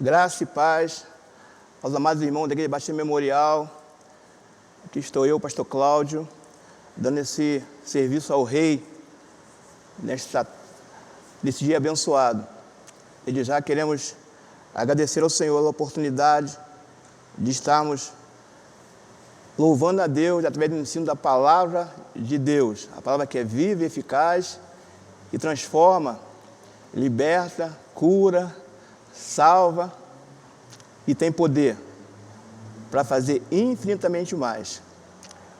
Graça e paz aos amados irmãos da Igreja Batista Memorial. Aqui estou eu, pastor Cláudio, dando esse serviço ao Rei nesse dia abençoado. E já queremos agradecer ao Senhor a oportunidade de estarmos louvando a Deus através do ensino da palavra de Deus. A palavra que é viva e eficaz e transforma, liberta, cura, salva e tem poder para fazer infinitamente mais.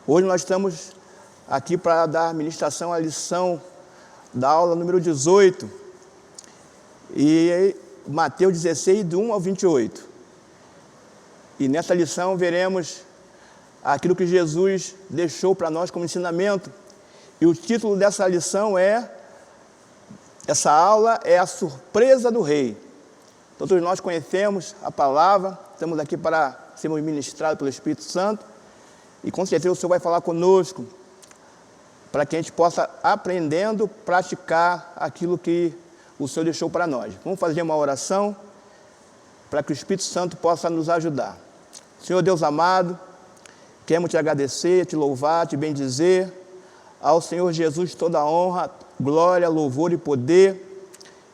Hoje nós estamos aqui para dar ministração à lição da aula número 18 e Mateus 16, do 1 ao 28. E nessa lição veremos aquilo que Jesus deixou para nós como ensinamento. E o título dessa lição essa aula é a surpresa do Rei. Todos nós conhecemos a palavra, estamos aqui para sermos ministrados pelo Espírito Santo e com certeza o Senhor vai falar conosco para que a gente possa, aprendendo, praticar aquilo que o Senhor deixou para nós. Vamos fazer uma oração para que o Espírito Santo possa nos ajudar. Senhor Deus amado, queremos te agradecer, te louvar, te bendizer. Ao Senhor Jesus toda a honra, glória, louvor e poder.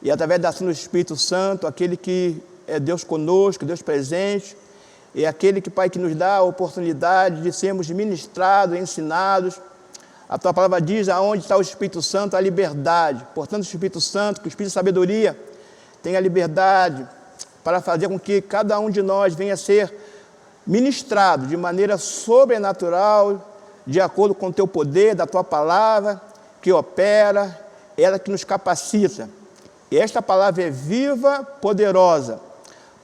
E através da ação do Espírito Santo, aquele que é Deus conosco, Deus presente, e aquele que, Pai, que nos dá a oportunidade de sermos ministrados, ensinados. A Tua palavra diz, aonde está o Espírito Santo, a liberdade. Portanto, o Espírito Santo, que o Espírito de sabedoria, tenha liberdade para fazer com que cada um de nós venha a ser ministrado de maneira sobrenatural, de acordo com o Teu poder, da Tua palavra, que opera, ela que nos capacita. E esta palavra é viva, poderosa,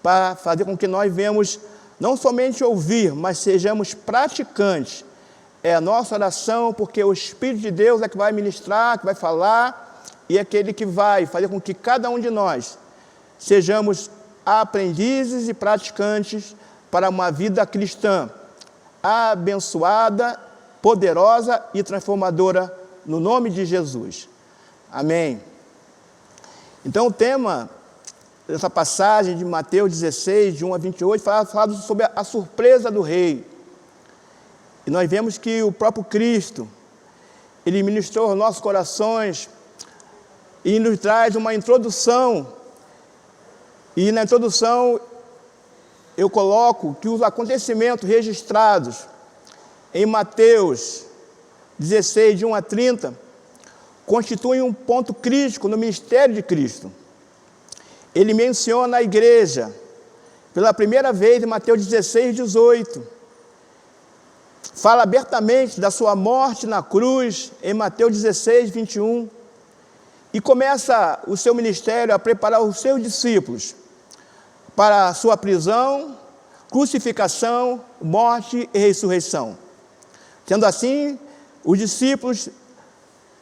para fazer com que nós venhamos não somente ouvir, mas sejamos praticantes. É a nossa oração, porque o Espírito de Deus é que vai ministrar, que vai falar, e é aquele que vai fazer com que cada um de nós sejamos aprendizes e praticantes para uma vida cristã abençoada, poderosa e transformadora, no nome de Jesus. Amém. Então, o tema dessa passagem de Mateus 16, de 1 a 28, fala sobre a surpresa do Rei. E nós vemos que o próprio Cristo, Ele ministrou aos nossos corações e nos traz uma introdução. E na introdução eu coloco que os acontecimentos registrados em Mateus 16, de 1 a 30, constituem um ponto crítico no ministério de Cristo. Ele menciona a igreja pela primeira vez em Mateus 16, 18. Fala abertamente da sua morte na cruz em Mateus 16, 21. E começa o seu ministério a preparar os seus discípulos para a sua prisão, crucificação, morte e ressurreição. Sendo assim, os discípulos,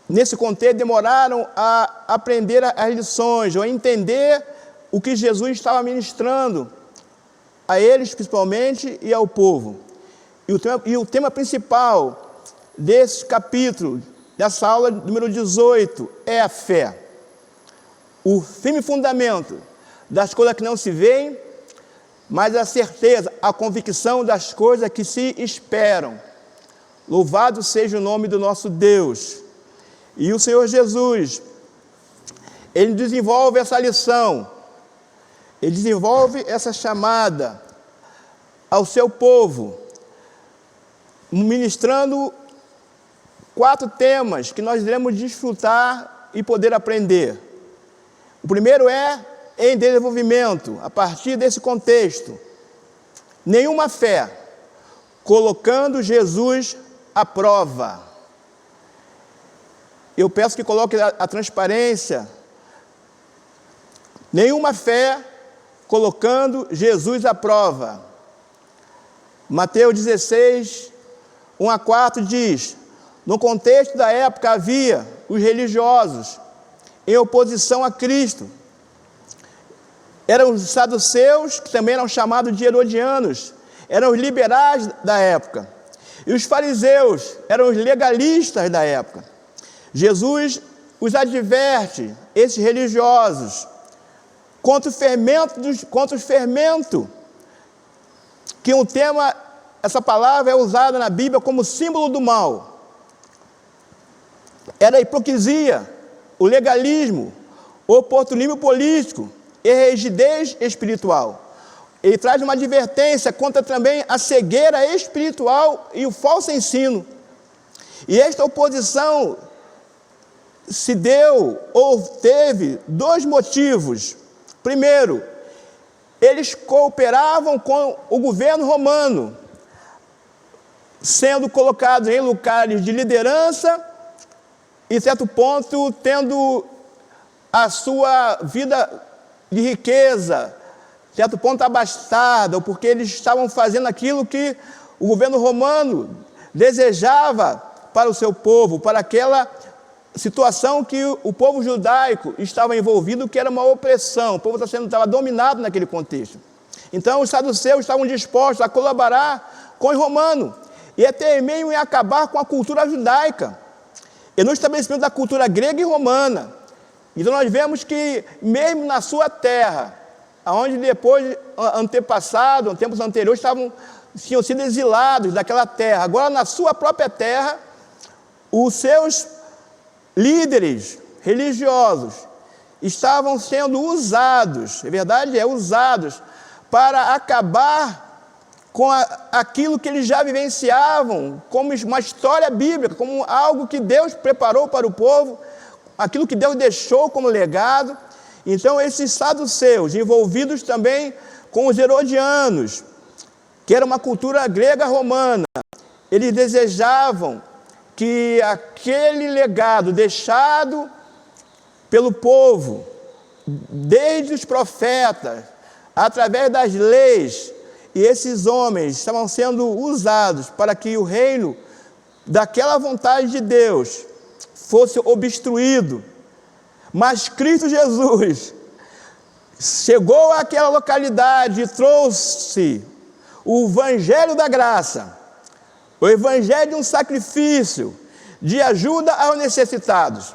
nesse contexto, demoraram a aprender as lições, ou a entender o que Jesus estava ministrando a eles, principalmente, e ao povo. E o tema principal desse capítulo, dessa aula número 18, é a fé. O firme fundamento das coisas que não se veem, mas a certeza, a convicção das coisas que se esperam. Louvado seja o nome do nosso Deus. E o Senhor Jesus, Ele desenvolve essa lição, Ele desenvolve essa chamada ao seu povo, ministrando 4 temas que nós iremos desfrutar e poder aprender. O primeiro é em desenvolvimento, a partir desse contexto. Nenhuma fé, colocando Jesus à prova. Eu peço que coloque a transparência. Nenhuma fé, colocando Jesus à prova. Mateus 16, 1 a 4 diz: no contexto da época havia os religiosos em oposição a Cristo. Eram os saduceus, que também eram chamados de herodianos, eram os liberais da época. E os fariseus eram os legalistas da época. Jesus os adverte, esses religiosos, contra os fermentos, que um tema, essa palavra é usada na Bíblia como símbolo do mal. Era a hipocrisia, o legalismo, o oportunismo político e a rigidez espiritual. Ele traz uma advertência contra também a cegueira espiritual e o falso ensino. E esta oposição se deu ou teve dois motivos. Primeiro, eles cooperavam com o governo romano, sendo colocados em lugares de liderança e, em certo ponto, tendo a sua vida de riqueza, certo ponto, abastada, porque eles estavam fazendo aquilo que o governo romano desejava para o seu povo, para aquela situação que o povo judaico estava envolvido, que era uma opressão. O povo estava dominado naquele contexto. Então, os saduceus estavam dispostos a colaborar com os romanos e até mesmo em acabar com a cultura judaica e no estabelecimento da cultura grega e romana. Então, nós vemos que, mesmo na sua terra, onde depois, tempos anteriores, tinham sido exilados daquela terra, agora na sua própria terra, os seus líderes religiosos estavam sendo usados, é verdade, usados para acabar com aquilo que eles já vivenciavam como uma história bíblica, como algo que Deus preparou para o povo, aquilo que Deus deixou como legado. Então, esses saduceus, envolvidos também com os herodianos, que era uma cultura grega romana, eles desejavam que aquele legado deixado pelo povo, desde os profetas, através das leis, e esses homens estavam sendo usados para que o reino daquela vontade de Deus fosse obstruído. Mas Cristo Jesus chegou àquela localidade e trouxe o evangelho da graça, o evangelho de um sacrifício, de ajuda aos necessitados.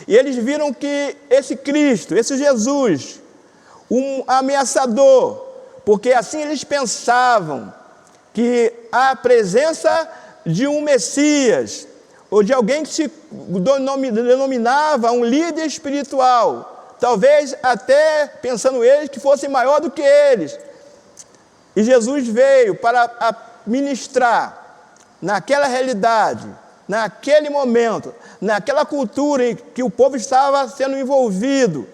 E eles viram que esse Cristo, esse Jesus, um ameaçador, porque assim eles pensavam que a presença de um Messias, ou de alguém que se denominava um líder espiritual, talvez até pensando eles que fosse maior do que eles. E Jesus veio para ministrar naquela realidade, naquele momento, naquela cultura em que o povo estava sendo envolvido,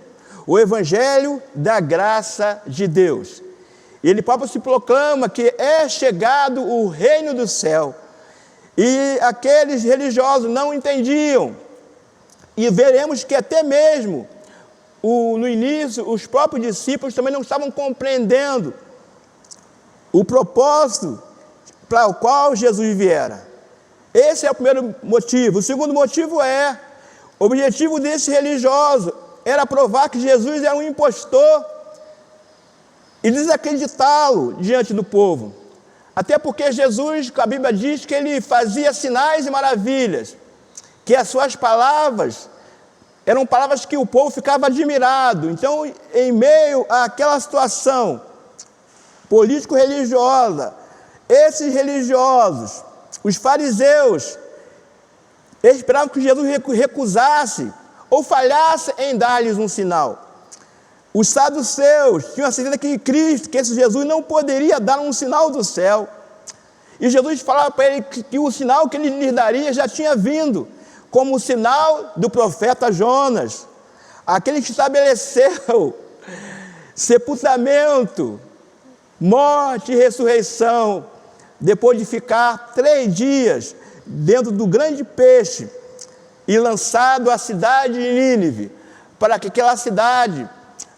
o evangelho da graça de Deus. Ele próprio se proclama que é chegado o reino do céu. E aqueles religiosos não entendiam. E veremos que até mesmo no início, os próprios discípulos também não estavam compreendendo o propósito para o qual Jesus viera. Esse é o primeiro motivo. O segundo motivo o objetivo desse religioso era provar que Jesus é um impostor e desacreditá-lo diante do povo. Até porque Jesus, a Bíblia diz que ele fazia sinais e maravilhas, que as suas palavras eram palavras que o povo ficava admirado. Então, em meio àquela situação político-religiosa, esses religiosos, os fariseus, esperavam que Jesus recusasse ou falhasse em dar-lhes um sinal. Os saduceus tinham a certeza que Cristo, que esse Jesus não poderia dar um sinal do céu. E Jesus falava para ele que o sinal que ele lhes daria já tinha vindo, como o sinal do profeta Jonas, aquele que estabeleceu sepultamento, morte e ressurreição, depois de ficar 3 dias dentro do grande peixe e lançado à cidade de Nínive, para que aquela cidade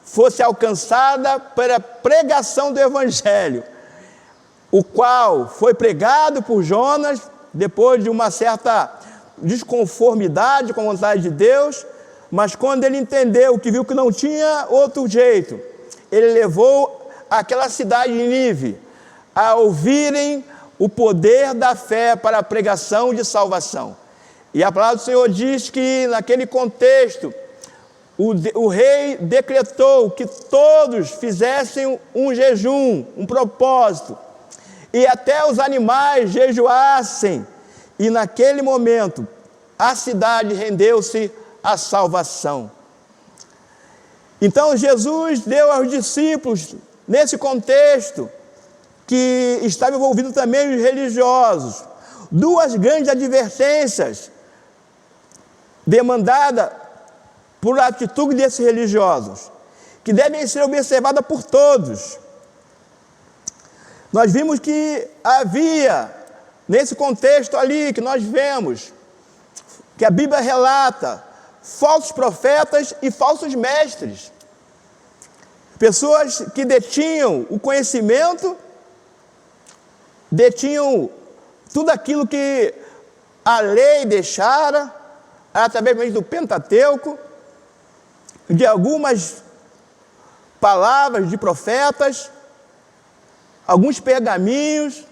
fosse alcançada pela pregação do Evangelho, o qual foi pregado por Jonas, depois de uma certa desconformidade com a vontade de Deus, mas quando ele entendeu, que viu que não tinha outro jeito, ele levou aquela cidade de Nínive a ouvirem o poder da fé para a pregação de salvação. E a palavra do Senhor diz que naquele contexto, o rei decretou que todos fizessem um jejum, um propósito, e até os animais jejuassem, e naquele momento a cidade rendeu-se à salvação. Então Jesus deu aos discípulos, nesse contexto, que estava envolvido também os religiosos, duas grandes advertências demandadas por atitude desses religiosos, que devem ser observadas por todos. Nós vimos que havia, nesse contexto ali que nós vemos, que a Bíblia relata, falsos profetas e falsos mestres. Pessoas que detinham o conhecimento, detinham tudo aquilo que a lei deixara, através do Pentateuco, de algumas palavras de profetas, alguns pergaminhos,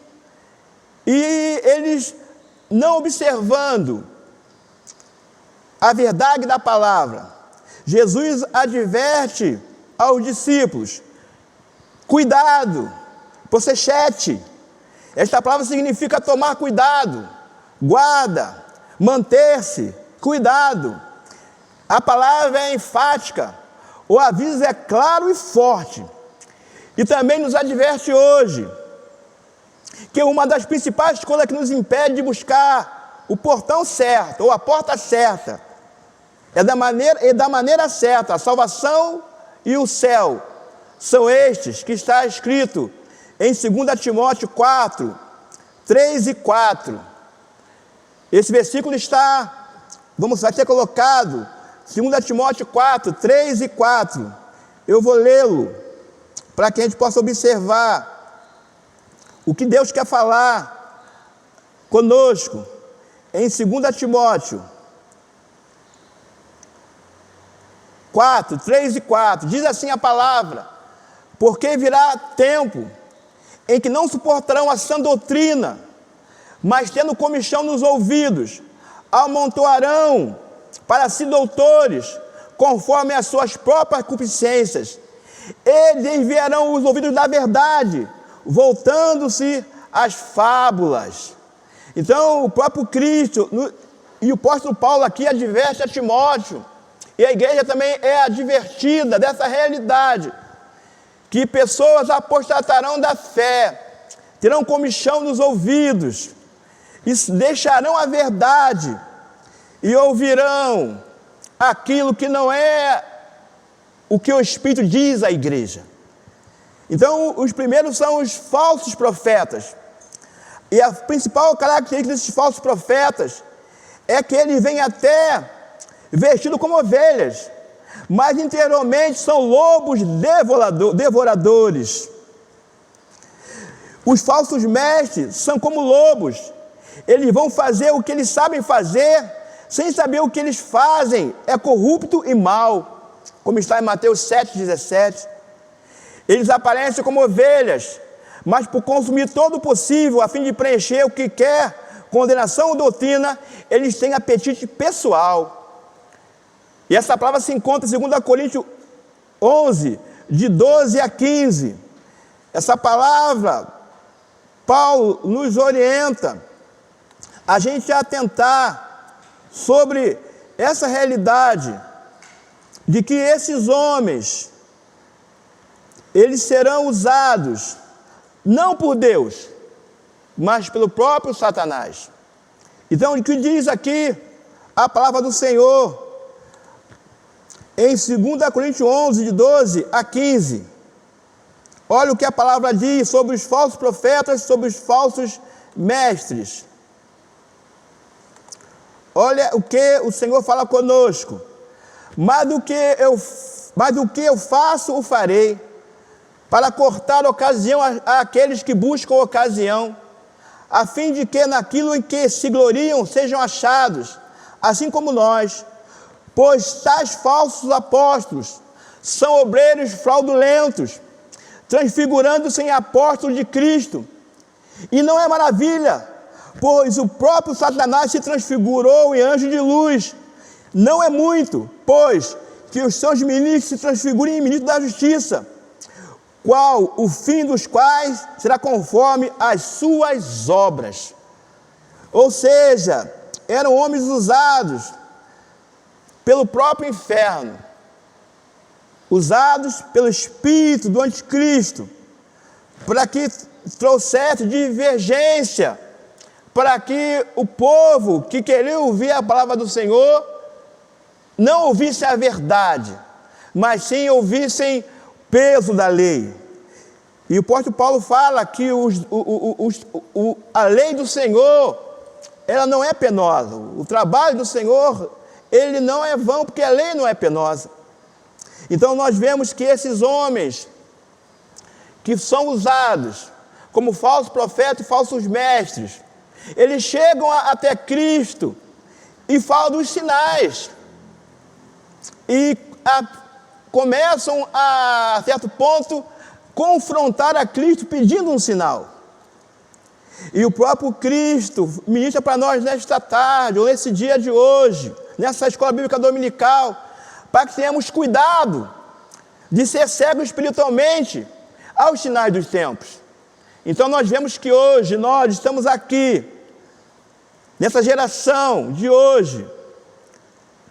e eles não observando a verdade da palavra. Jesus adverte aos discípulos: cuidado, possechete. Esta palavra significa tomar cuidado, guarda, manter-se, cuidado. A palavra é enfática, o aviso é claro e forte. E também nos adverte hoje que uma das principais coisas que nos impede de buscar o portão certo, ou a porta certa, é da maneira certa. A salvação e o céu são estes que está escrito em 2 Timóteo 4, 3 e 4. Esse versículo vai ser colocado 2 Timóteo 4, 3 e 4. Eu vou lê-lo para que a gente possa observar o que Deus quer falar conosco. Em 2 Timóteo 4, 3 e 4, diz assim a palavra: porque virá tempo em que não suportarão a sã doutrina, mas tendo comichão nos ouvidos, amontoarão para si doutores, conforme as suas próprias concupiscências, e desviarão os ouvidos da verdade, voltando-se às fábulas. Então o próprio Cristo e o apóstolo Paulo aqui adverte a Timóteo, e a igreja também é advertida dessa realidade, que pessoas apostatarão da fé, terão comichão nos ouvidos, e deixarão a verdade, e ouvirão aquilo que não é o que o Espírito diz à igreja. Então, os primeiros são os falsos profetas. E a principal característica desses falsos profetas é que eles vêm até vestidos como ovelhas, mas interiormente são lobos devoradores. Os falsos mestres são como lobos. Eles vão fazer o que eles sabem fazer, sem saber o que eles fazem é corrupto e mau, como está em Mateus 7,17. Eles aparecem como ovelhas, mas por consumir todo o possível, a fim de preencher o que quer, condenação ou doutrina, eles têm apetite pessoal. E essa palavra se encontra em 2 Coríntios 11, de 12 a 15. Essa palavra, Paulo nos orienta a gente atentar sobre essa realidade de que esses homens, eles serão usados não por Deus, mas pelo próprio Satanás. Então, o que diz aqui a palavra do Senhor em 2 Coríntios 11, de 12 a 15. Olha o que a palavra diz sobre os falsos profetas, sobre os falsos mestres. Olha o que o Senhor fala conosco: mas do que eu faço, o farei, para cortar ocasião àqueles que buscam ocasião, a fim de que naquilo em que se gloriam sejam achados, assim como nós. Pois tais falsos apóstolos são obreiros fraudulentos, transfigurando-se em apóstolos de Cristo. E não é maravilha, pois o próprio Satanás se transfigurou em anjo de luz. Não é muito, pois que os seus ministros se transfigurem em ministros da justiça, qual o fim dos quais será conforme as suas obras. Ou seja, eram homens usados pelo próprio inferno, usados pelo espírito do anticristo, para que trouxesse divergência, para que o povo que queria ouvir a palavra do Senhor não ouvisse a verdade, mas sim ouvissem o peso da lei. E o apóstolo Paulo fala que a lei do Senhor, ela não é penosa. O trabalho do Senhor, ele não é vão, porque a lei não é penosa. Então nós vemos que esses homens que são usados como falsos profetas e falsos mestres, eles chegam até Cristo e falam dos sinais. E começam a certo ponto confrontar a Cristo pedindo um sinal. E o próprio Cristo ministra para nós nesta tarde, ou nesse dia de hoje, nessa escola bíblica dominical, para que tenhamos cuidado de ser cegos espiritualmente aos sinais dos tempos. Então nós vemos que hoje nós estamos aqui, nessa geração de hoje,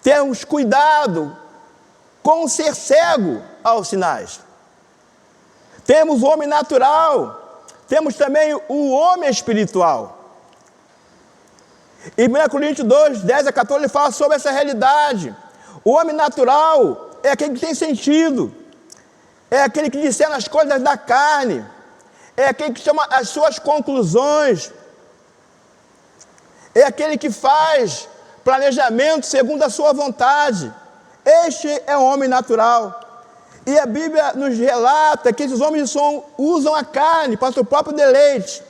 temos cuidado com ser cego aos sinais. Temos o homem natural, temos também o homem espiritual. Em 1 Coríntios 2, 10 a 14, ele fala sobre essa realidade. O homem natural é aquele que tem sentido, é aquele que discerne as coisas da carne, é aquele que chama as suas conclusões, é aquele que faz planejamento segundo a sua vontade. Este é o homem natural. E a Bíblia nos relata que esses homens usam a carne para o seu próprio deleite,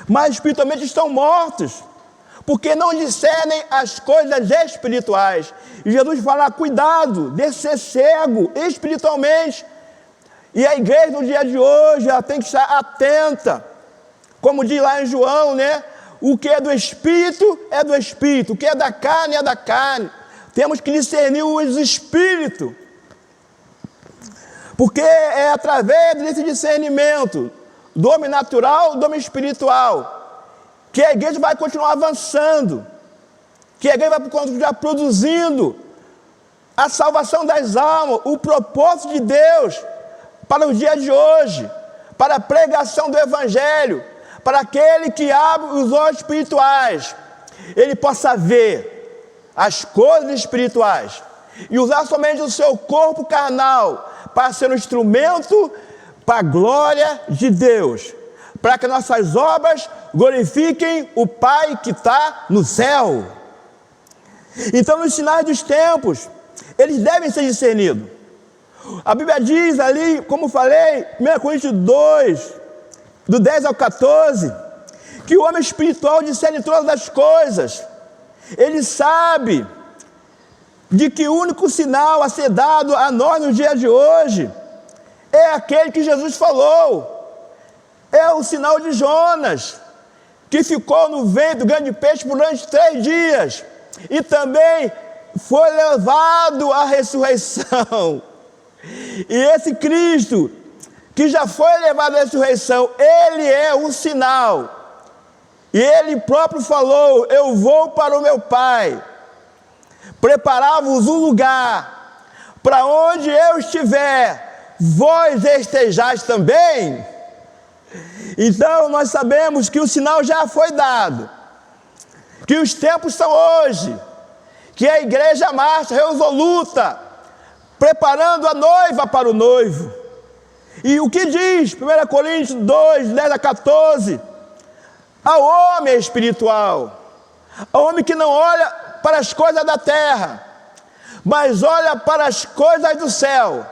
mas espiritualmente estão mortos, porque não discernem as coisas espirituais. E Jesus fala, cuidado de ser cego espiritualmente. E a igreja no dia de hoje, ela tem que estar atenta, como diz lá em João, né? O que é do Espírito é do Espírito, o que é da carne é da carne. Temos que discernir os espíritos, porque é através desse discernimento do homem natural, do homem espiritual, que a igreja vai continuar avançando, que a igreja vai continuar produzindo a salvação das almas, o propósito de Deus para os dias de hoje, para a pregação do Evangelho, para aquele que abre os olhos espirituais, ele possa ver as coisas espirituais e usar somente o seu corpo carnal para ser um instrumento para a glória de Deus, para que nossas obras glorifiquem o Pai que está no céu. Então, nos sinais dos tempos, eles devem ser discernidos. A Bíblia diz ali, como falei, 1 Coríntios 2, do 10 ao 14, que o homem espiritual discerne todas as coisas. Ele sabe de que o único sinal a ser dado a nós no dia de hoje é aquele que Jesus falou. É o sinal de Jonas, que ficou no ventre do grande peixe durante 3 dias e também foi levado à ressurreição. E esse Cristo, que já foi levado à ressurreição, ele é um sinal. E ele próprio falou, eu vou para o meu Pai, preparar-vos um lugar, para onde eu estiver, vós estejais também. Então nós sabemos que o sinal já foi dado, que os tempos são hoje, que a igreja marcha resoluta, preparando a noiva para o noivo. E o que diz 1 Coríntios 2, 10 a 14, ao homem espiritual, ao homem que não olha para as coisas da terra, mas olha para as coisas do céu,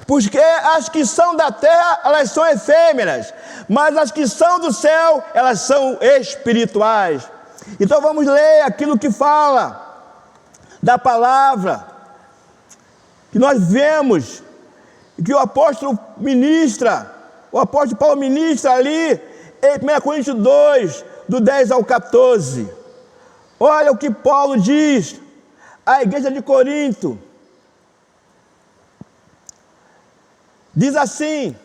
porque as que são da terra, elas são efêmeras, mas as que são do céu, elas são espirituais. Então vamos ler aquilo que fala da palavra, que nós vemos, que o apóstolo ministra, o apóstolo Paulo ministra ali, em 1 Coríntios 2, do 10 ao 14. Olha o que Paulo diz à igreja de Corinto. Diz assim: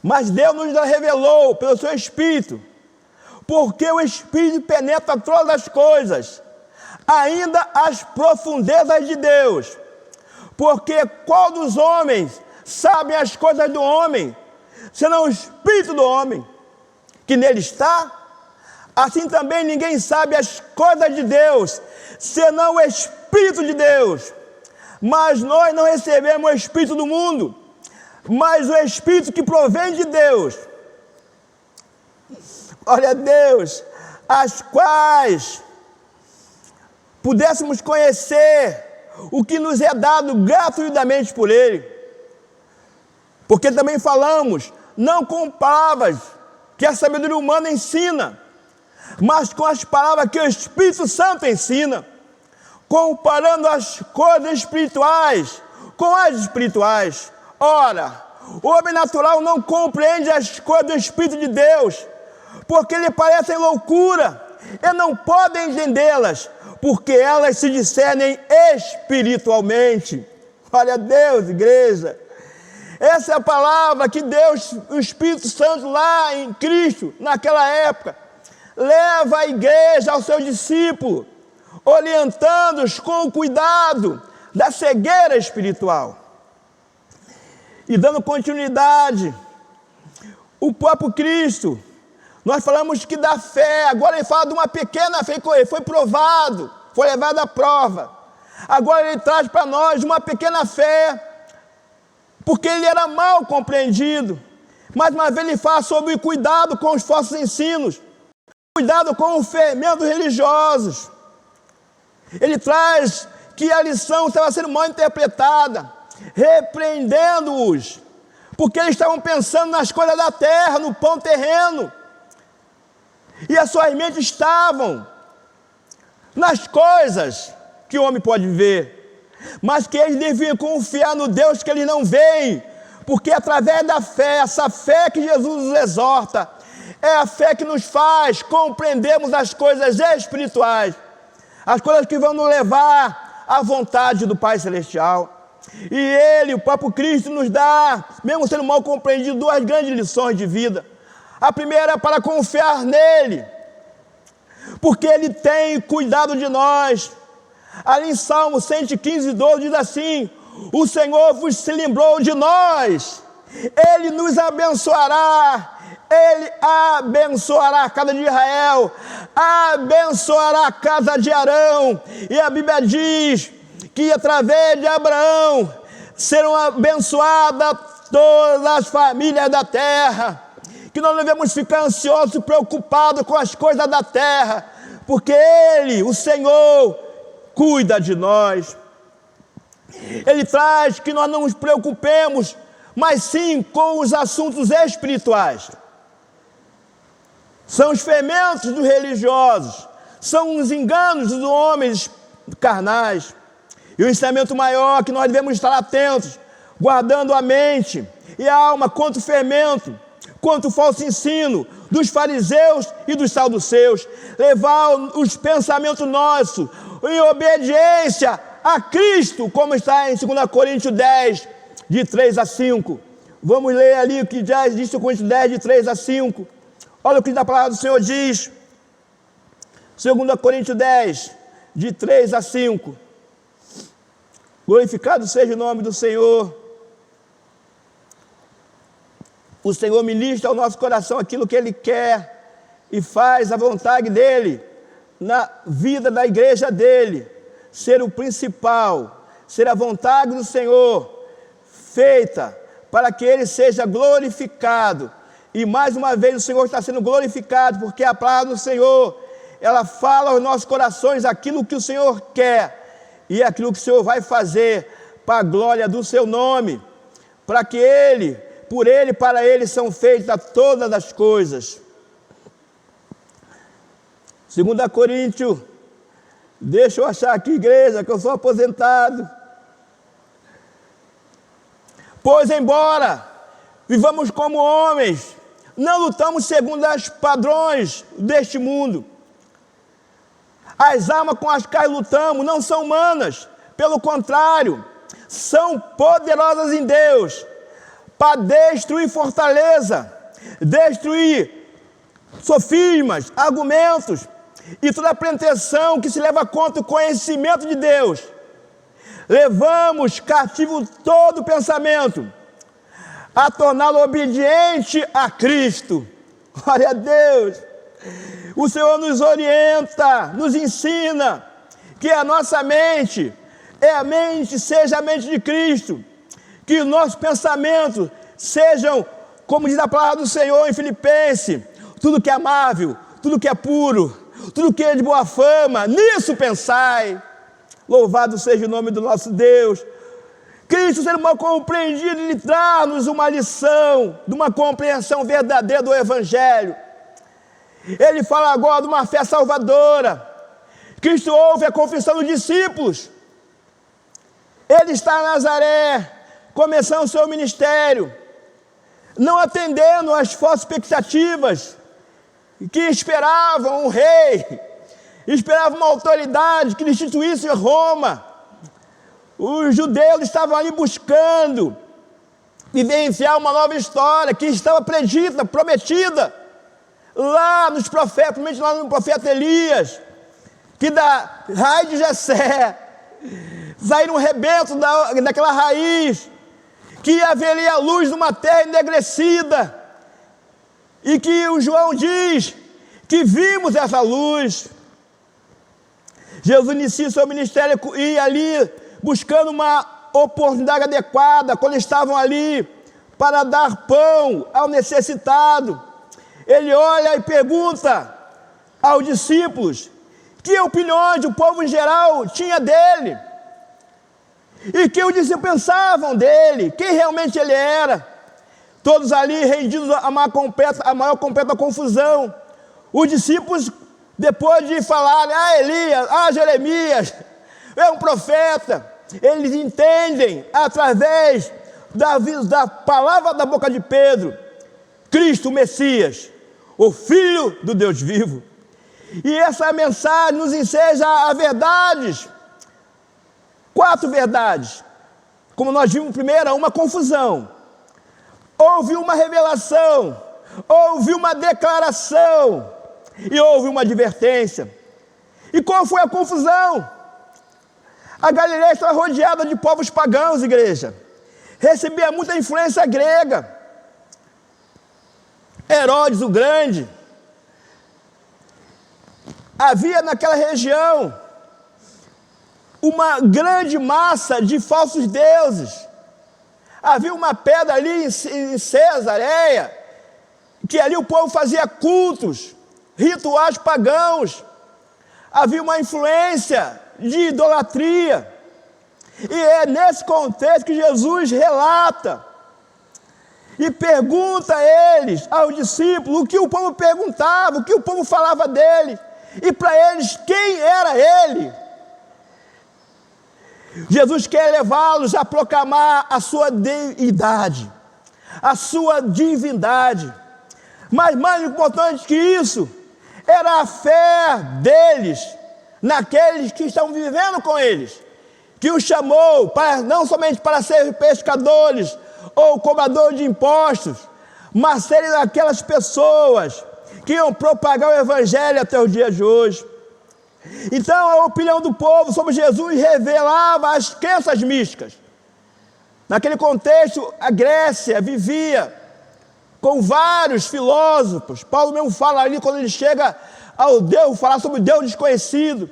mas Deus nos revelou pelo seu Espírito, porque o Espírito penetra todas as coisas, ainda as profundezas de Deus. Porque qual dos homens sabe as coisas do homem, senão o Espírito do homem que nele está? Assim também ninguém sabe as coisas de Deus, senão o Espírito de Deus. Mas nós não recebemos o Espírito do mundo, mas o Espírito que provém de Deus. Glória a Deus, as quais pudéssemos conhecer o que nos é dado gratuitamente por Ele. Porque também falamos, não com palavras que a sabedoria humana ensina, mas com as palavras que o Espírito Santo ensina, comparando as coisas espirituais com as espirituais. Ora, o homem natural não compreende as coisas do Espírito de Deus, porque lhe parecem loucura, e não podem entendê-las, porque elas se discernem espiritualmente. Glória a Deus, igreja. Essa é a palavra que Deus, o Espírito Santo lá em Cristo, naquela época, leva a igreja ao seu discípulo, orientando-os com o cuidado da cegueira espiritual. E dando continuidade, o próprio Cristo, nós falamos que da fé, agora ele fala de uma pequena fé, ele foi provado, foi levado à prova. Agora ele traz para nós uma pequena fé, porque ele era mal compreendido. Mais uma vez ele fala sobre cuidado com os falsos ensinos, cuidado com os fermentos religiosos. Ele traz que a lição estava sendo mal interpretada, repreendendo-os, porque eles estavam pensando nas coisas da terra, no pão terreno, e as suas mentes estavam nas coisas que o homem pode ver, mas que eles deviam confiar no Deus que eles não veem, porque através da fé, essa fé que Jesus nos exorta, é a fé que nos faz compreendermos as coisas espirituais, as coisas que vão nos levar à vontade do Pai Celestial. E Ele, o próprio Cristo, nos dá, mesmo sendo mal compreendido, duas grandes lições de vida. A primeira é para confiar nele, porque Ele tem cuidado de nós. Ali em Salmo 115, 12 diz assim: o Senhor vos se lembrou de nós, Ele nos abençoará, Ele abençoará a casa de Israel, abençoará a casa de Arão. E a Bíblia diz que através de Abraão serão abençoadas todas as famílias da terra, que nós não devemos ficar ansiosos e preocupados com as coisas da terra, porque Ele, o Senhor, cuida de nós. Ele traz que nós não nos preocupemos, mas sim com os assuntos espirituais. São os fermentos dos religiosos, são os enganos dos homens carnais. E o ensinamento maior que nós devemos estar atentos, guardando a mente e a alma contra o fermento, contra o falso ensino dos fariseus e dos saduceus, levar os pensamentos nossos em obediência a Cristo, como está em 2 Coríntios 10, de 3 a 5. Vamos ler ali o que já diz 2 Coríntios 10, de 3 a 5. Olha o que a palavra do Senhor diz. 2 Coríntios 10, de 3 a 5. Glorificado seja o nome do Senhor. O Senhor ministra ao nosso coração aquilo que Ele quer e faz a vontade dEle na vida da igreja dEle, ser o principal, ser a vontade do Senhor feita para que Ele seja glorificado. E mais uma vez o Senhor está sendo glorificado, porque a palavra do Senhor, ela fala aos nossos corações aquilo que o Senhor quer e aquilo que o Senhor vai fazer para a glória do seu nome, para que Ele, por Ele, para Ele são feitas todas as coisas. 2 Coríntios, deixa eu achar aqui, igreja, que eu sou aposentado. Pois embora vivamos como homens, não lutamos segundo os padrões deste mundo. As armas com as quais lutamos não são humanas, pelo contrário, são poderosas em Deus para destruir fortaleza, destruir sofismas, argumentos e toda pretensão que se leva contra o conhecimento de Deus. Levamos cativo todo pensamento a torná-lo obediente a Cristo. Glória a Deus. O Senhor nos orienta, nos ensina que a nossa mente seja a mente de Cristo, que os nossos pensamentos sejam, como diz a palavra do Senhor em Filipenses, tudo que é amável, tudo que é puro, tudo que é de boa fama, nisso pensai. Louvado seja o nome do nosso Deus. Cristo, sendo mal compreendido, Ele traz-nos uma lição de uma compreensão verdadeira do Evangelho. Ele fala agora de uma fé salvadora. Cristo ouve a confissão dos discípulos. Ele está em Nazaré, começando o seu ministério, não atendendo às falsas expectativas que esperavam um rei, esperavam uma autoridade que instituísse Roma. Os judeus estavam ali buscando vivenciar uma nova história que estava predita, prometida lá nos profetas, principalmente lá no profeta Elias, que da raiz de Jessé saíram um rebento daquela raiz, que haveria a luz de uma terra enegrecida, e que o João diz que vimos essa luz. Jesus inicia seu ministério e ali buscando uma oportunidade adequada, quando estavam ali para dar pão ao necessitado. Ele olha e pergunta aos discípulos que opiniões o povo em geral tinha dele, e que os discípulos pensavam dele, quem realmente ele era. Todos ali rendidos a maior completa confusão. Os discípulos, depois de falarem, Elias, Jeremias, é um profeta, eles entendem, através da palavra da boca de Pedro, Cristo, o Messias, o Filho do Deus vivo. E essa mensagem nos enseja a verdades, 4 verdades. Como nós vimos primeiro, uma confusão. Houve uma revelação, houve uma declaração e houve uma advertência. E qual foi a confusão? A Galileia estava rodeada de povos pagãos, igreja. Recebia muita influência grega. Herodes o Grande. Havia naquela região uma grande massa de falsos deuses. Havia uma pedra ali em Cesareia, que ali o povo fazia cultos, rituais pagãos. Havia uma influência de idolatria. E é nesse contexto que Jesus relata e pergunta a eles, aos discípulos, o que o povo perguntava, o que o povo falava dele, e para eles, quem era ele? Jesus quer levá-los a proclamar a sua deidade, a sua divindade. Mas mais importante que isso, era a fé deles, naqueles que estão vivendo com eles, que os chamou não somente para serem pescadores ou cobradores de impostos, mas serem aquelas pessoas que iam propagar o Evangelho até os dias de hoje. Então a opinião do povo sobre Jesus revelava as crenças místicas. Naquele contexto, a Grécia vivia com vários filósofos. Paulo mesmo fala ali, quando ele chega ao Deus, falar sobre o Deus desconhecido.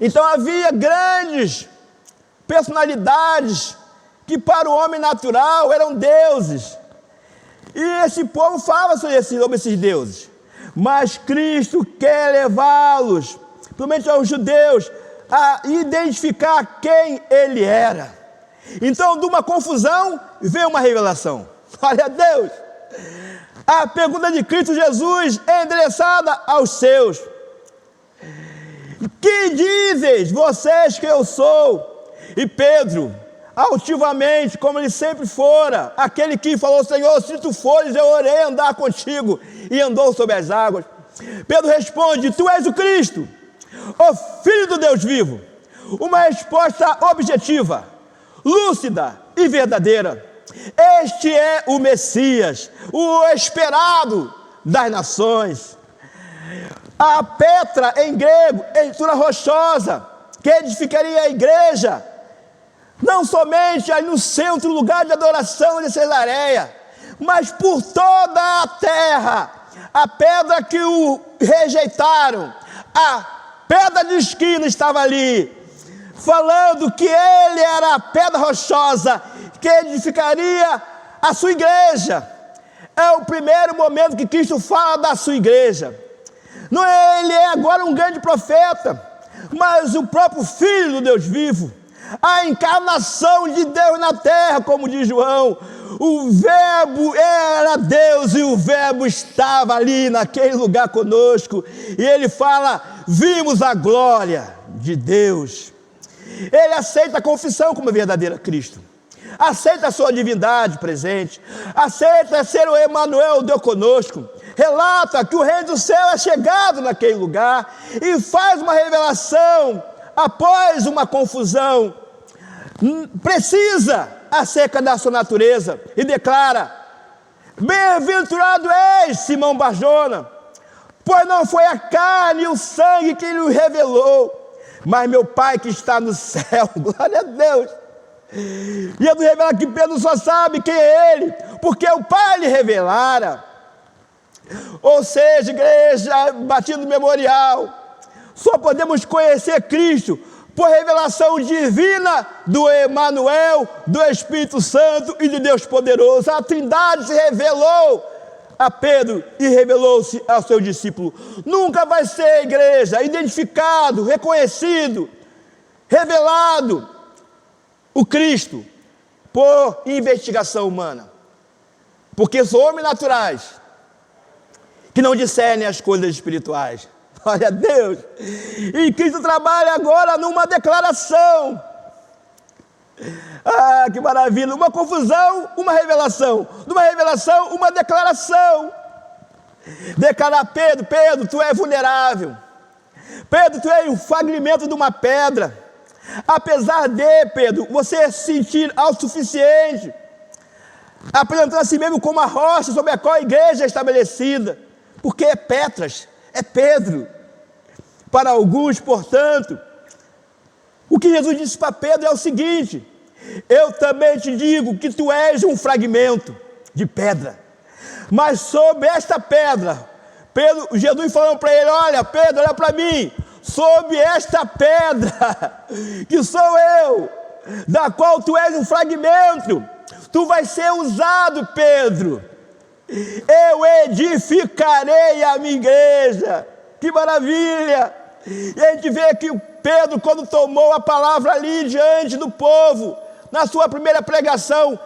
Então havia grandes personalidades que para o homem natural eram deuses. E esse povo falava sobre esses deuses. Mas Cristo quer levá-los, principalmente aos judeus, a identificar quem Ele era. Então, de uma confusão, veio uma revelação. Glória a Deus! A pergunta de Cristo Jesus é endereçada aos seus. Que dizes vocês que eu sou? E Pedro, altivamente, como ele sempre fora, aquele que falou, Senhor, se tu fores, eu irei andar contigo, e andou sobre as águas. Pedro responde, tu és o Cristo, o Filho do Deus vivo. Uma resposta objetiva, lúcida e verdadeira. Este é o Messias, o esperado das nações. A Petra, em grego, estrutura rochosa, que edificaria a igreja, não somente ali no centro, lugar de adoração de Cesareia, mas por toda a terra. A pedra que o rejeitaram, a pedra de esquina estava ali, falando que ele era a pedra rochosa, que edificaria a sua igreja. É o primeiro momento que Cristo fala da sua igreja. Não é, ele é agora um grande profeta, mas o próprio Filho do Deus vivo, a encarnação de Deus na terra, como diz João. O Verbo era Deus e o Verbo estava ali naquele lugar conosco. E ele fala: vimos a glória de Deus. Ele aceita a confissão como verdadeiro Cristo, aceita a sua divindade presente, aceita ser o Emanuel, Deus conosco. Relata que o reino do céu é chegado naquele lugar e faz uma revelação após uma confusão precisa acerca da sua natureza e declara: bem-aventurado és, Simão Barjona, pois não foi a carne e o sangue que lhe revelou, mas meu Pai que está no céu. Glória a Deus. E ele revela que Pedro só sabe quem é ele, porque o Pai lhe revelara. Ou seja, igreja Batista Memorial, só podemos conhecer Cristo por revelação divina do Emanuel, do Espírito Santo e de Deus poderoso. A Trindade se revelou a Pedro e revelou-se ao seu discípulo. Nunca vai ser, igreja, identificado, reconhecido, revelado o Cristo por investigação humana, porque são homens naturais que não discernem as coisas espirituais. Glória a Deus. E Cristo trabalha agora numa declaração. Ah, que maravilha. Uma confusão, uma revelação. De uma revelação, uma declaração. Declarar: Pedro, Pedro, tu és vulnerável. Pedro, tu és o fragmento de uma pedra. Apesar de, Pedro, você se sentir autossuficiente, apresentando a si mesmo como a rocha sobre a qual a igreja é estabelecida, porque é Petras, é Pedro. Para alguns, portanto, o que Jesus disse para Pedro é o seguinte: eu também te digo que tu és um fragmento de pedra, mas sobre esta pedra, Pedro, Jesus falando para ele: olha Pedro, olha para mim, sobre esta pedra, que sou eu, da qual tu és um fragmento, tu vais ser usado, Pedro. Eu edificarei a minha igreja. Que maravilha! E a gente vê que o Pedro, quando tomou a palavra ali diante do povo, na sua primeira pregação,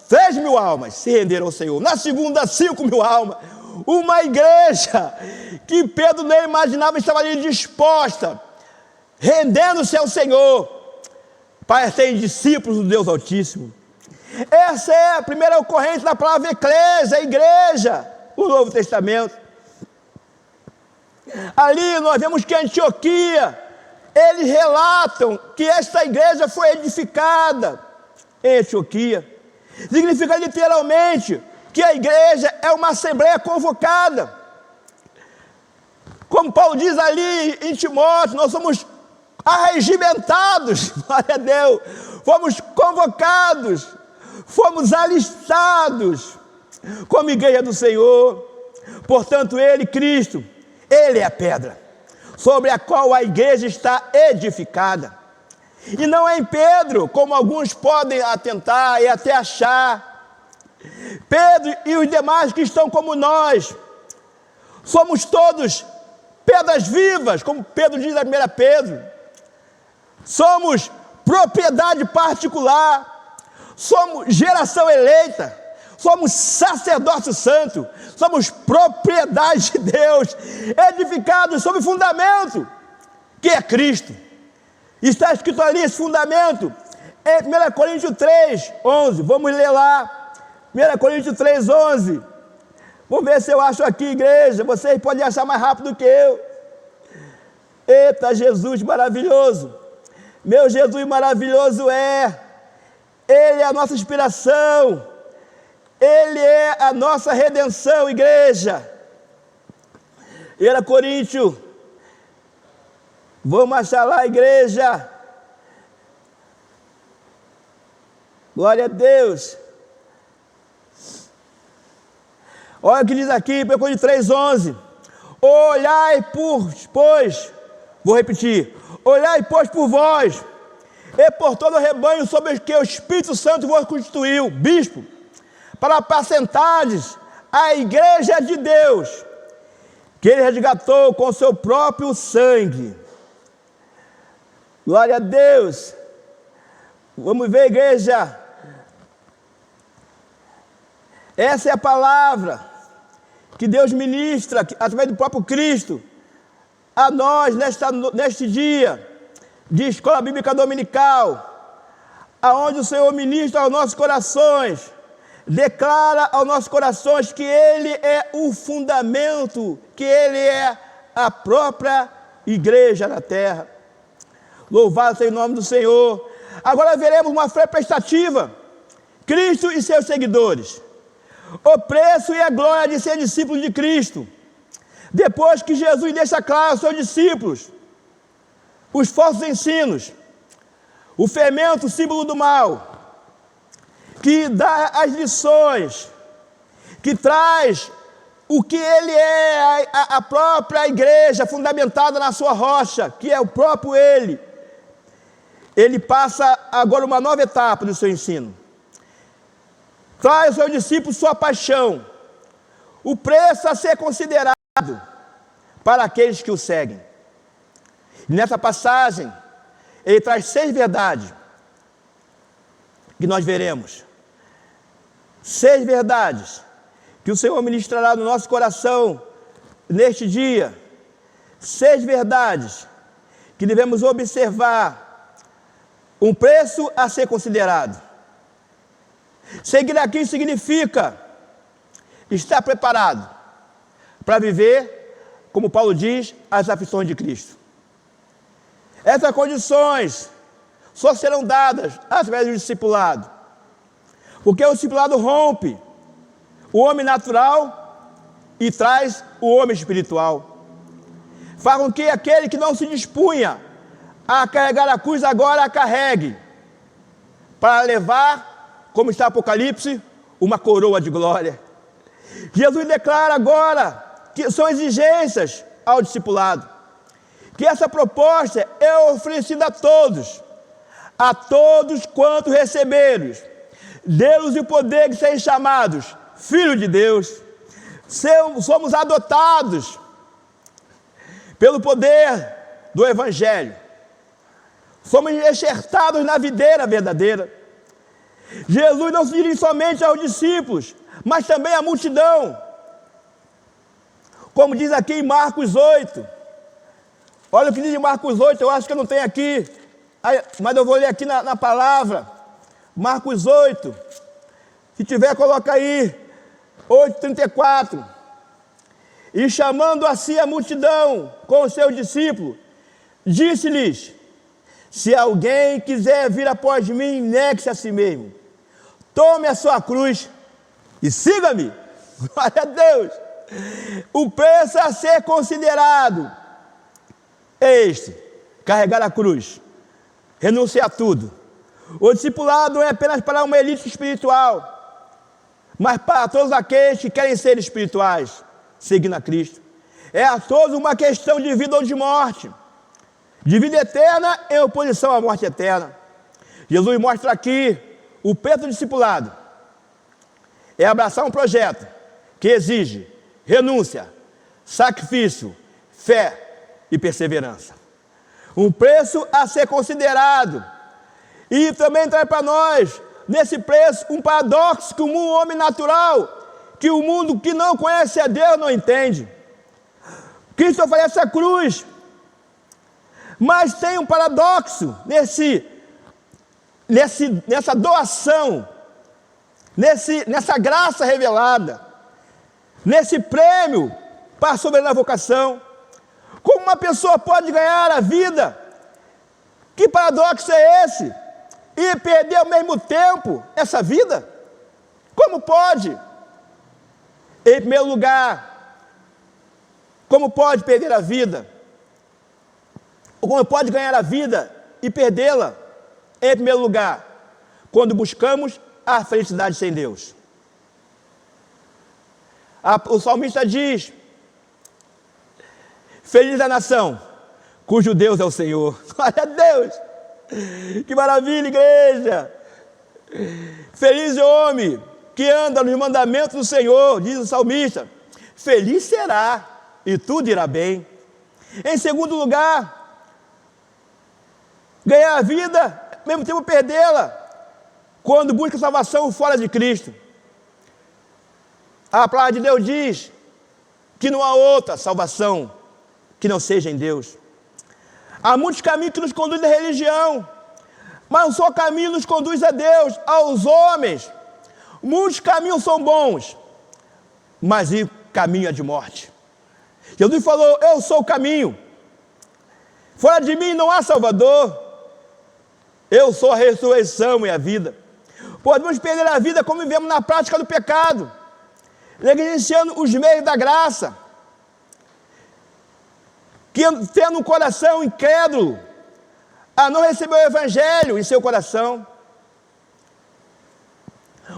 3.000 almas se renderam ao Senhor. Na segunda, 5.000 almas. Uma igreja que Pedro nem imaginava estava ali disposta, rendendo-se ao Senhor, para ser discípulos do Deus Altíssimo. Essa é a primeira ocorrência da palavra eclésia, igreja, o Novo Testamento. Ali nós vemos que Antioquia, eles relatam que esta igreja foi edificada em Antioquia. Significa literalmente que a igreja é uma assembleia convocada. Como Paulo diz ali em Timóteo, nós somos arregimentados, glória a Deus, fomos convocados, fomos alistados como igreja do Senhor. Portanto, ele, Cristo, ele é a pedra sobre a qual a igreja está edificada. E não é em Pedro, como alguns podem atentar e até achar. Pedro e os demais que estão como nós, somos todos pedras vivas, como Pedro diz na 1 Pedro. Somos propriedade particular, somos geração eleita, somos sacerdócio santo, somos propriedade de Deus, edificados sobre fundamento, que é Cristo. Está escrito ali esse fundamento, em 1 Coríntios 3, 11, vamos ler lá, 1 Coríntios 3, 11, vamos ver se eu acho aqui, igreja, vocês podem achar mais rápido que eu. Eita, Jesus maravilhoso, meu Jesus maravilhoso é, Ele é a nossa inspiração, Ele é a nossa redenção, igreja. 1 Coríntios, vamos achar lá, igreja. Glória a Deus. Olha o que diz aqui, 1 Coríntios 3:11. Olhai, pois, vou repetir, olhai, pois, por vós, e por todo o rebanho sobre o que o Espírito Santo vos constituiu, bispo, para apacentardes a igreja de Deus, que ele resgatou com o seu próprio sangue. Glória a Deus. Vamos ver, igreja. Essa é a palavra que Deus ministra, através do próprio Cristo, a nós, neste dia de escola bíblica dominical, aonde o Senhor ministra aos nossos corações, declara aos nossos corações que Ele é o fundamento, que Ele é a própria igreja na terra. Louvado seja o nome do Senhor. Agora veremos uma fé prestativa, Cristo e seus seguidores, o preço e a glória de ser discípulos de Cristo. Depois que Jesus deixa claro aos seus discípulos os falsos ensinos, o fermento, o símbolo do mal, que dá as lições, que traz o que ele é, a própria igreja fundamentada na sua rocha, que é o próprio ele. Ele passa agora uma nova etapa do seu ensino. Traz aos seus discípulos sua paixão, o preço a ser considerado para aqueles que o seguem. E nessa passagem, ele traz 6 verdades que nós veremos. 6 verdades que o Senhor ministrará no nosso coração neste dia. 6 verdades que devemos observar, um preço a ser considerado. Seguir aqui significa estar preparado para viver, como Paulo diz, as aflições de Cristo. Essas condições só serão dadas através do discipulado, porque o discipulado rompe o homem natural e traz o homem espiritual. Faz com que aquele que não se dispunha a carregar a cruz agora a carregue, para levar, como está Apocalipse, uma coroa de glória. Jesus declara agora que são exigências ao discipulado, que essa proposta é oferecida a todos quantos receberam, dê-los o poder de serem chamados filhos de Deus. Somos adotados pelo poder do Evangelho, somos enxertados na videira verdadeira. Jesus não se dirige somente aos discípulos, mas também à multidão, como diz aqui em Marcos 8. Olha o que diz em Marcos 8, eu acho que eu não tenho aqui, mas eu vou ler aqui na palavra. Marcos 8, se tiver, coloca aí, 8:34. E chamando a si a multidão com os seus discípulos, disse-lhes: se alguém quiser vir após mim, negue-se a si mesmo, tome a sua cruz e siga-me. Glória a Deus. O preço a ser considerado é este: carregar a cruz, renunciar a tudo. O discipulado não é apenas para uma elite espiritual, mas para todos aqueles que querem ser espirituais, seguindo a Cristo. É a todos uma questão de vida ou de morte, de vida eterna em oposição à morte eterna. Jesus mostra aqui o preço do discipulado é abraçar um projeto que exige renúncia, sacrifício, fé e perseverança. Um preço a ser considerado. E também traz para nós, nesse preço, um paradoxo que o homem natural, que o mundo que não conhece a Deus não entende. Cristo oferece a cruz, mas tem um paradoxo nessa doação, nessa graça revelada, nesse prêmio para a soberana vocação. Como uma pessoa pode ganhar a vida? Que paradoxo é esse? E perder ao mesmo tempo essa vida? Como pode? Em primeiro lugar, como pode perder a vida? Ou como pode ganhar a vida e perdê-la? Em primeiro lugar, quando buscamos a felicidade sem Deus. O salmista diz: feliz a nação cujo Deus é o Senhor. Glória a Deus! Que maravilha, igreja! Feliz é o homem que anda nos mandamentos do Senhor, diz o salmista. Feliz será e tudo irá bem. Em segundo lugar, ganhar a vida, ao mesmo tempo perdê-la, quando busca salvação fora de Cristo. A palavra de Deus diz que não há outra salvação que não seja em Deus. Há muitos caminhos que nos conduzem à religião, mas um só caminho nos conduz a Deus, aos homens. Muitos caminhos são bons, mas o caminho é de morte. Jesus falou: eu sou o caminho, fora de mim não há Salvador, eu sou a ressurreição e a vida. Podemos perder a vida como vivemos na prática do pecado, negligenciando os meios da graça, que tendo um coração incrédulo, a não receber o Evangelho em seu coração.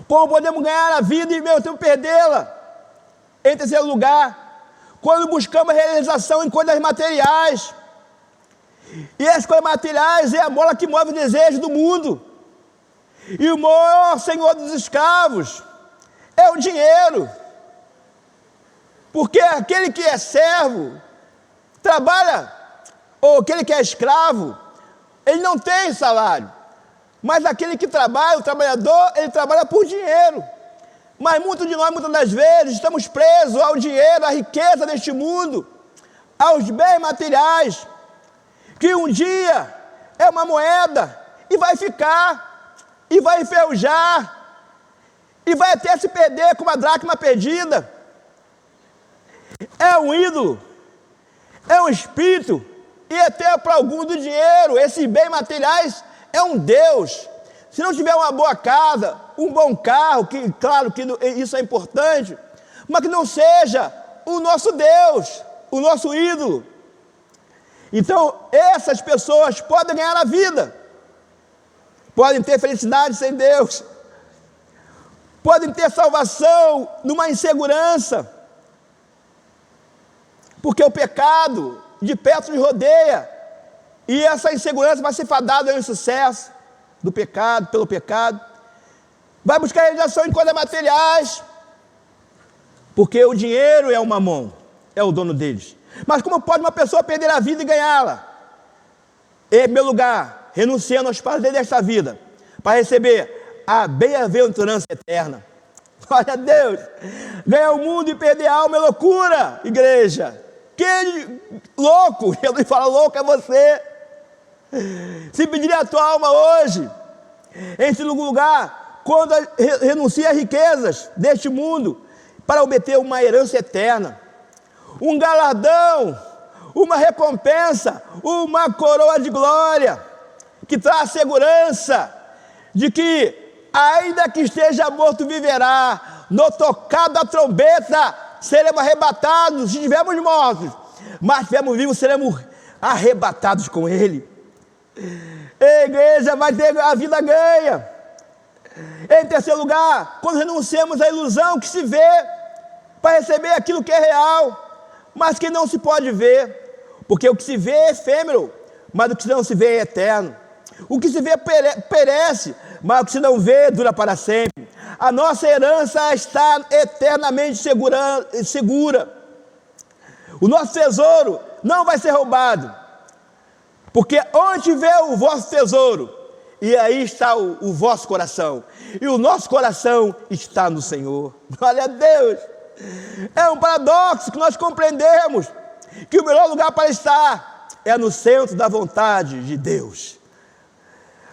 Como podemos ganhar a vida e ao mesmo tempo perdê-la? Em terceiro lugar, quando buscamos realização em coisas materiais. E as coisas materiais é a mola que move o desejo do mundo. E o maior senhor dos escravos é o dinheiro. Porque aquele que é servo, trabalha, ou aquele que é escravo, ele não tem salário. Mas aquele que trabalha, o trabalhador, ele trabalha por dinheiro. Mas muitos de nós, muitas das vezes, estamos presos ao dinheiro, à riqueza deste mundo, aos bens materiais, que um dia é uma moeda, e vai ficar, e vai enferrujar, e vai até se perder como a dracma perdida. É um ídolo, é um espírito, e até para algum do dinheiro, esses bens materiais, é um Deus. Se não tiver uma boa casa, um bom carro, que claro que isso é importante, mas que não seja o nosso Deus, o nosso ídolo. Então, essas pessoas podem ganhar a vida, podem ter felicidade sem Deus, podem ter salvação numa insegurança, porque o pecado de perto nos rodeia, e essa insegurança vai ser fadada ao insucesso do pecado, pelo pecado. Vai buscar realização em coisas materiais, porque o dinheiro é o mamão, é o dono deles. Mas como pode uma pessoa perder a vida e ganhá-la? Em meu lugar, renunciando aos prazeres desta vida, para receber a bem-aventurança eterna. Glória a Deus! Ganhar o mundo e perder a alma é loucura, igreja. Que louco! Jesus fala: louco é você. Se pedir a tua alma hoje. Em segundo lugar, quando renuncia às riquezas deste mundo para obter uma herança eterna, um galardão, uma recompensa, uma coroa de glória, que traz segurança de que, ainda que esteja morto, viverá. No tocar da trombeta, seremos arrebatados. Se estivermos mortos, mas se estivermos vivos, seremos arrebatados com Ele. A igreja vai ter a vida ganha. Em terceiro lugar, quando renunciamos à ilusão que se vê, para receber aquilo que é real, mas que não se pode ver, porque o que se vê é efêmero, mas o que não se vê é eterno. O que se vê perece, mas o que se não vê dura para sempre. A nossa herança está eternamente segura. O nosso tesouro não vai ser roubado, porque onde tiver o vosso tesouro, e aí está o vosso coração, e o nosso coração está no Senhor. Glória a Deus! É um paradoxo que nós compreendemos, que o melhor lugar para estar é no centro da vontade de Deus.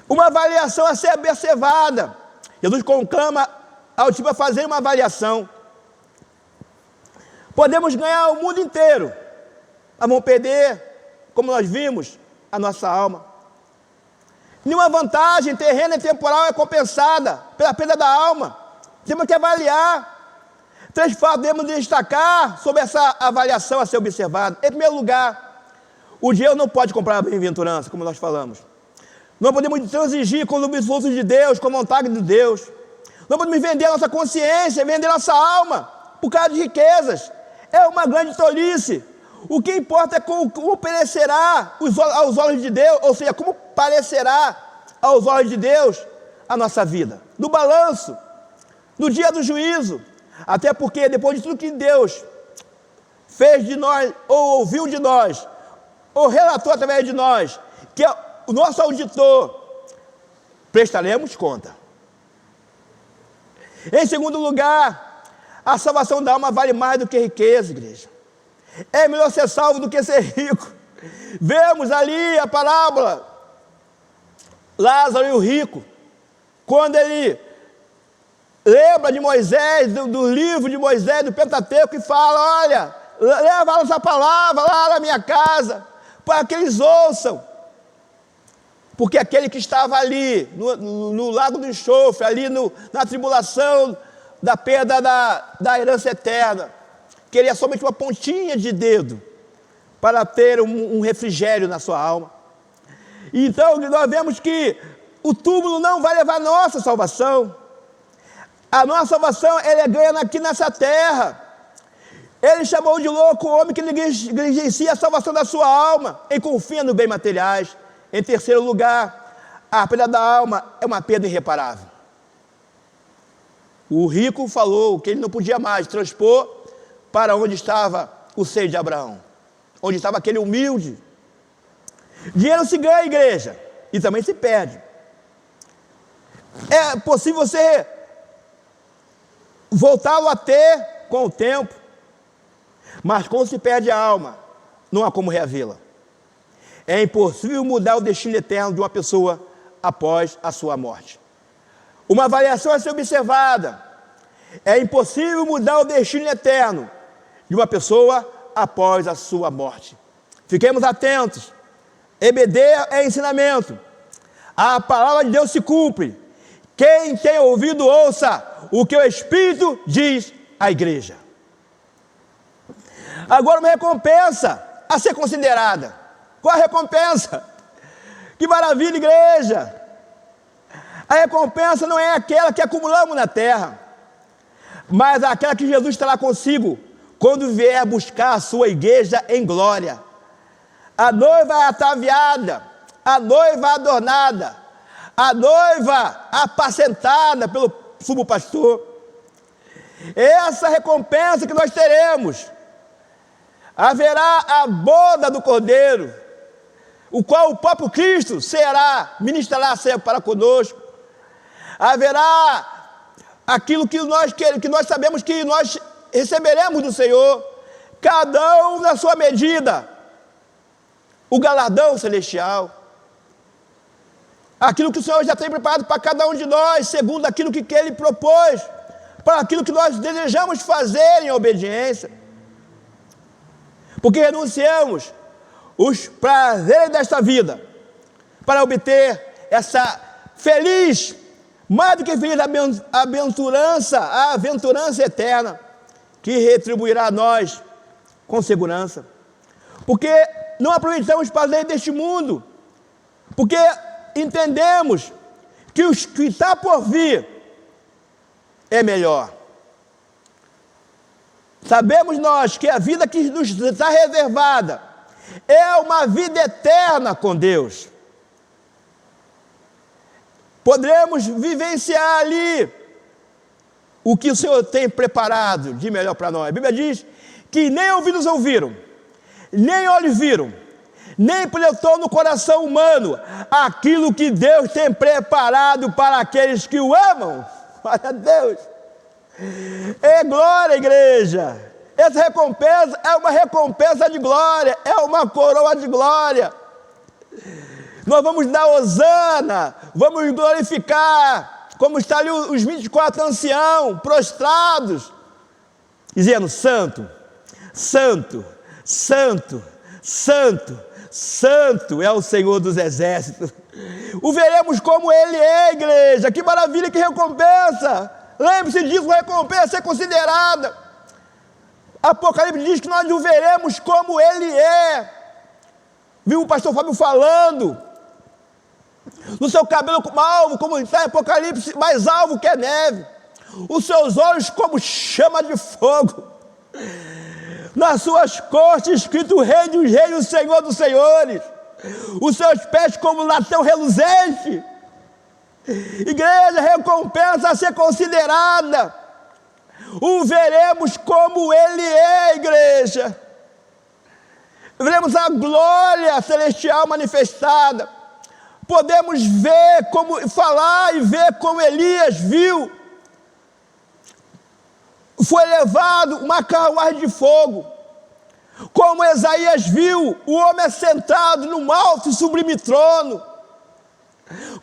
Uma avaliação a ser observada. Jesus conclama ao tipo a fazer uma avaliação. Podemos ganhar o mundo inteiro, mas vamos perder, como nós vimos, a nossa alma. Nenhuma vantagem terrena e temporal é compensada pela perda da alma. temos que avaliar. 3 fatos devemos destacar sobre essa avaliação a ser observada. Em primeiro lugar, o dinheiro não pode comprar a bem-aventurança, como nós falamos. Não podemos transigir com os esforços de Deus, com a vontade de Deus. Não podemos vender a nossa consciência, vender a nossa alma, por causa de riquezas. É uma grande tolice. O que importa é como perecerá aos olhos de Deus, ou seja, como parecerá aos olhos de Deus a nossa vida. No balanço, no dia do juízo. Até porque depois de tudo que Deus fez de nós, ou ouviu de nós, ou relatou através de nós, que é o nosso auditor, prestaremos conta. Em segundo lugar, a salvação da alma vale mais do que riqueza, igreja. É melhor ser salvo do que ser rico. Vemos ali a parábola, Lázaro e o rico, quando ele lembra de Moisés, do livro de Moisés, do Pentateuco, e fala: olha, leva a nossa palavra lá na minha casa, para que eles ouçam. Porque aquele que estava ali, no lago do enxofre, ali na tribulação da perda da herança eterna, queria somente uma pontinha de dedo para ter um refrigério na sua alma. Então nós vemos que o túmulo não vai levar a nossa salvação. A nossa salvação ela é ganha aqui nessa terra. Ele chamou de louco o homem que negligencia a salvação da sua alma e confia nos bens materiais. Em terceiro lugar, a perda da alma é uma perda irreparável. O rico falou que ele não podia mais transpor para onde estava o seio de Abraão, onde estava aquele humilde. Dinheiro se ganha, igreja, e também se perde. É possível você voltá-lo a ter com o tempo, mas quando se perde a alma, não há como reavê-la. É impossível mudar o destino eterno de uma pessoa após a sua morte. Uma avaliação a ser observada: é impossível mudar o destino eterno de uma pessoa após a sua morte. Fiquemos atentos. EBD é ensinamento. A palavra de Deus se cumpre. Quem tem ouvido, ouça o que o Espírito diz à igreja. Agora, uma recompensa a ser considerada. Qual a recompensa? Que maravilha, igreja! A recompensa não é aquela que acumulamos na terra, mas aquela que Jesus estará consigo quando vier buscar a sua igreja em glória. A noiva ataviada, a noiva adornada, a noiva apacentada pelo sumo pastor. Essa recompensa que nós teremos. Haverá a boda do Cordeiro, o qual o próprio Cristo ministrará para conosco. Haverá aquilo que nós sabemos que nós receberemos do Senhor, cada um na sua medida, o galardão celestial. Aquilo que o Senhor já tem preparado para cada um de nós, segundo aquilo que Ele propôs, para aquilo que nós desejamos fazer em obediência. Porque renunciamos os prazeres desta vida para obter essa feliz, mais do que feliz a aventurança eterna, que retribuirá a nós com segurança. Porque não aproveitamos os prazeres deste mundo, porque entendemos que o que está por vir é melhor. Sabemos nós que a vida que nos está reservada é uma vida eterna com Deus. Poderemos vivenciar ali o que o Senhor tem preparado de melhor para nós. A Bíblia diz que nem ouvidos ouviram, nem olhos viram, nem penetrou no coração humano aquilo que Deus tem preparado para aqueles que o amam. Glória a Deus. É glória, igreja. Essa recompensa é uma recompensa de glória, é uma coroa de glória. Nós vamos dar hosana, vamos glorificar, como está ali os 24 anciãos prostrados, dizendo: Santo, Santo, Santo, Santo, Santo é o Senhor dos exércitos. O veremos como Ele é, igreja. Que maravilha, que recompensa! Lembre-se disso, a recompensa a ser considerada. Apocalipse diz que nós o veremos como ele é. Viu o pastor Fábio falando? No seu cabelo como alvo, como está em Apocalipse, mais alvo que a neve. Os seus olhos como chama de fogo. Nas suas costas escrito o Rei dos Reis, o Senhor dos Senhores. Os seus pés como latão reluzente. Igreja, recompensa a ser considerada. O veremos como ele é, igreja. Veremos a glória celestial manifestada. Podemos ver como, falar e ver como Elias viu. Foi levado uma carruagem de fogo. Como Isaías viu o homem assentado num alto e sublime trono.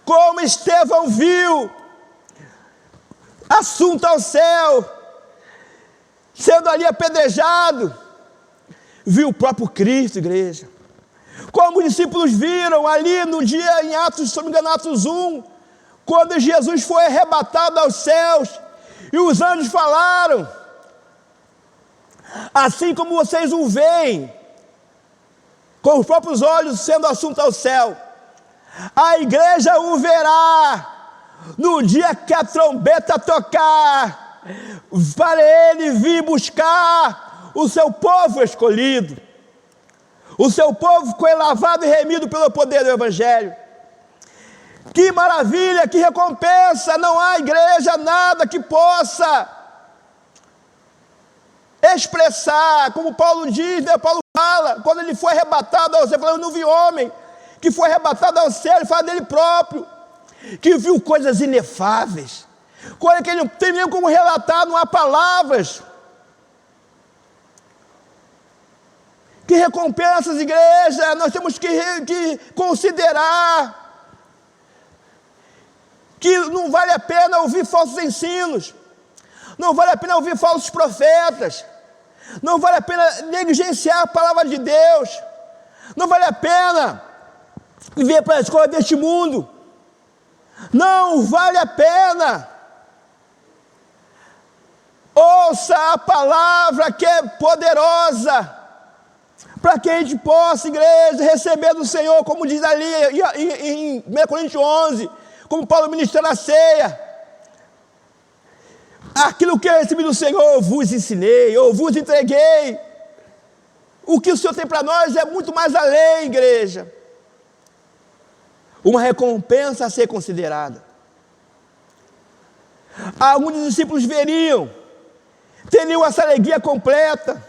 Como Estevão viu, assunto ao céu, sendo ali apedrejado, viu o próprio Cristo, igreja. Como os discípulos viram ali no dia em Atos, se não me engano, Atos 1, quando Jesus foi arrebatado aos céus, e os anjos falaram, assim como vocês o veem, com os próprios olhos sendo assunto ao céu, a igreja o verá, no dia que a trombeta tocar, para ele vir buscar o seu povo escolhido, o seu povo que foi lavado e remido pelo poder do Evangelho. Que maravilha, que recompensa! Não há igreja, nada que possa expressar, como Paulo diz, né? Paulo fala, quando ele foi arrebatado ao céu, falando, eu não vi homem que foi arrebatado ao céu, ele fala dele próprio, que viu coisas inefáveis, coisa que ele não tem nem como relatar, não há palavras. Que recompensas, igreja, nós temos que considerar que não vale a pena ouvir falsos ensinos, não vale a pena ouvir falsos profetas, não vale a pena negligenciar a palavra de Deus, não vale a pena viver para a escola deste mundo, não vale a pena. Ouça a palavra que é poderosa, para que a gente possa, igreja, receber do Senhor, como diz ali em 1 Coríntios 11, como Paulo ministra na ceia, aquilo que eu recebi do Senhor, eu vos ensinei, eu vos entreguei. O que o Senhor tem para nós é muito mais além, igreja. Uma recompensa a ser considerada. Alguns dos discípulos veriam, teriam essa alegria completa,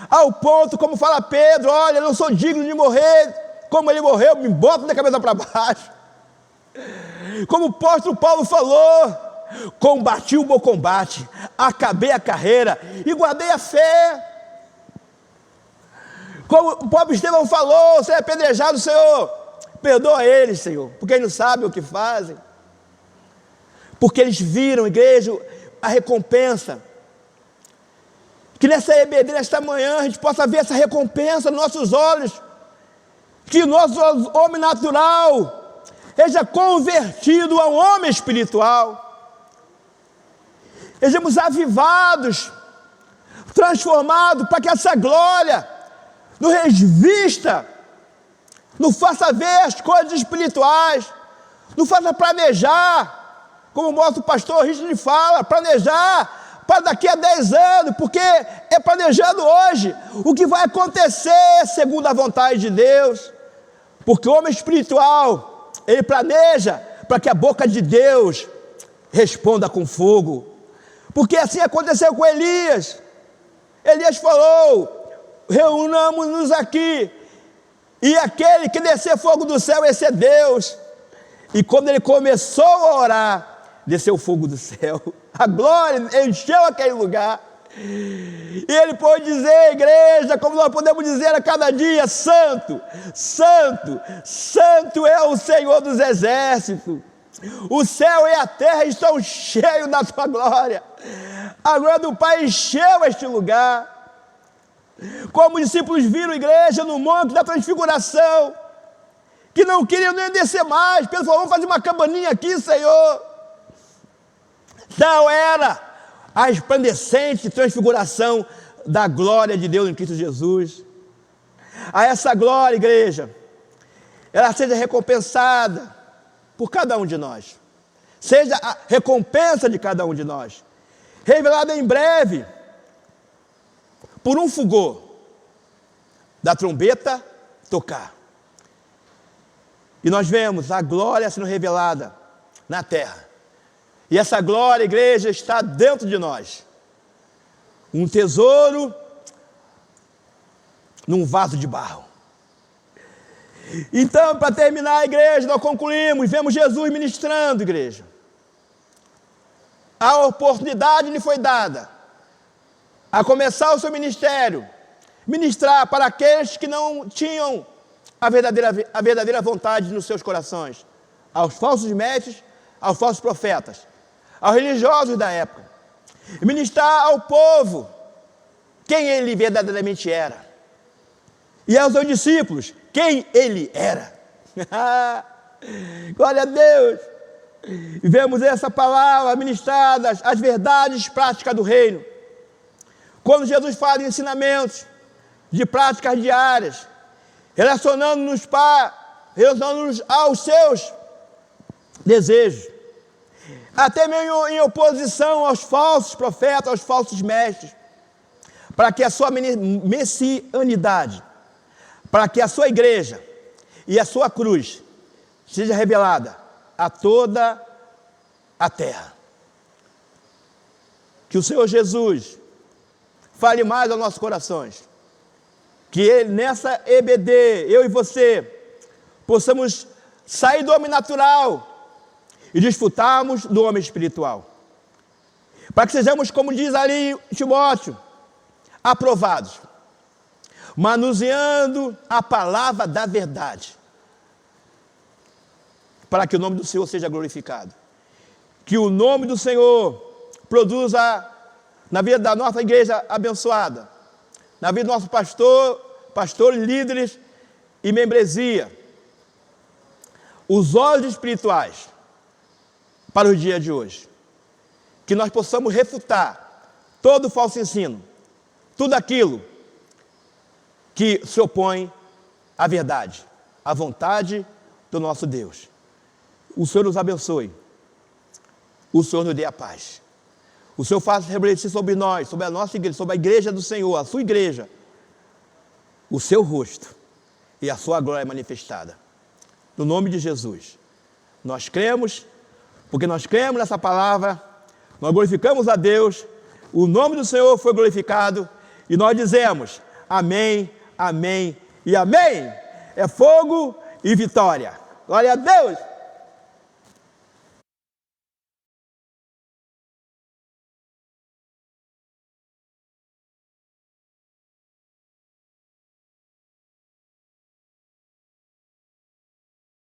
ao ponto, como fala Pedro, olha, eu não sou digno de morrer, como ele morreu, me bota da cabeça para baixo. Como o apóstolo Paulo falou, combati o bom combate, acabei a carreira e guardei a fé. Como o pobre Estevão falou, você é apedrejado, Senhor, perdoa eles, Senhor, porque eles não sabem o que fazem. Porque eles viram, igreja, a recompensa. Que nessa EBD, nesta manhã, a gente possa ver essa recompensa nos nossos olhos. Que o nosso homem natural seja convertido a um homem espiritual. Sejamos avivados, transformados, para que essa glória nos revista, nos faça ver as coisas espirituais, nos faça planejar, como mostra o pastor Richard fala, planejar para daqui a 10 anos, porque é planejando hoje o que vai acontecer segundo a vontade de Deus, porque o homem espiritual, ele planeja para que a boca de Deus responda com fogo, porque assim aconteceu com Elias. Elias falou, reunamos-nos aqui, e aquele que descer fogo do céu, esse é Deus. E quando ele começou a orar, desceu o fogo do céu, a glória encheu aquele lugar, e ele pôde dizer, igreja, como nós podemos dizer a cada dia, santo, santo, santo é o Senhor dos exércitos, o céu e a terra estão cheios da tua glória, a glória do Pai encheu este lugar, como os discípulos viram, igreja, no monte da transfiguração, que não queriam nem descer mais, Pedro falou, vamos fazer uma cabaninha aqui, Senhor. Tal era a resplandecente transfiguração da glória de Deus em Cristo Jesus. A essa glória, igreja, ela seja recompensada por cada um de nós. Seja a recompensa de cada um de nós. Revelada em breve, por um fulgor da trombeta tocar. E nós vemos a glória sendo revelada na terra. E essa glória, igreja, está dentro de nós. Um tesouro num vaso de barro. Então, para terminar a igreja, nós concluímos, vemos Jesus ministrando, igreja. A oportunidade lhe foi dada a começar o seu ministério, ministrar para aqueles que não tinham a verdadeira vontade nos seus corações, aos falsos mestres, aos falsos profetas, aos religiosos da época, e ministrar ao povo quem ele verdadeiramente era, e aos seus discípulos quem ele era. Glória a Deus! E vemos essa palavra ministrada, as verdades práticas do reino. Quando Jesus fala de ensinamentos, de práticas diárias, relacionando-nos aos seus desejos, até mesmo em oposição aos falsos profetas, aos falsos mestres, para que a sua messianidade, para que a sua igreja e a sua cruz seja revelada a toda a terra. Que o Senhor Jesus fale mais aos nossos corações. Que Ele, nessa EBD, eu e você, possamos sair do homem natural e desfrutarmos do homem espiritual. Para que sejamos, como diz ali Timóteo, aprovados, manuseando a palavra da verdade, para que o nome do Senhor seja glorificado. Que o nome do Senhor produza na vida da nossa igreja abençoada, na vida do nosso pastor, líderes e membresia, os olhos espirituais para o dia de hoje. Que nós possamos refutar todo falso ensino, tudo aquilo que se opõe à verdade, à vontade do nosso Deus. O Senhor nos abençoe. O Senhor nos dê a paz. O Senhor faça resplandecer sobre nós, sobre a nossa igreja, sobre a igreja do Senhor, a sua igreja, o seu rosto e a sua glória manifestada. No nome de Jesus. Nós cremos, porque nós cremos nessa palavra, nós glorificamos a Deus, o nome do Senhor foi glorificado e nós dizemos amém, amém e amém. É fogo e vitória. Glória a Deus.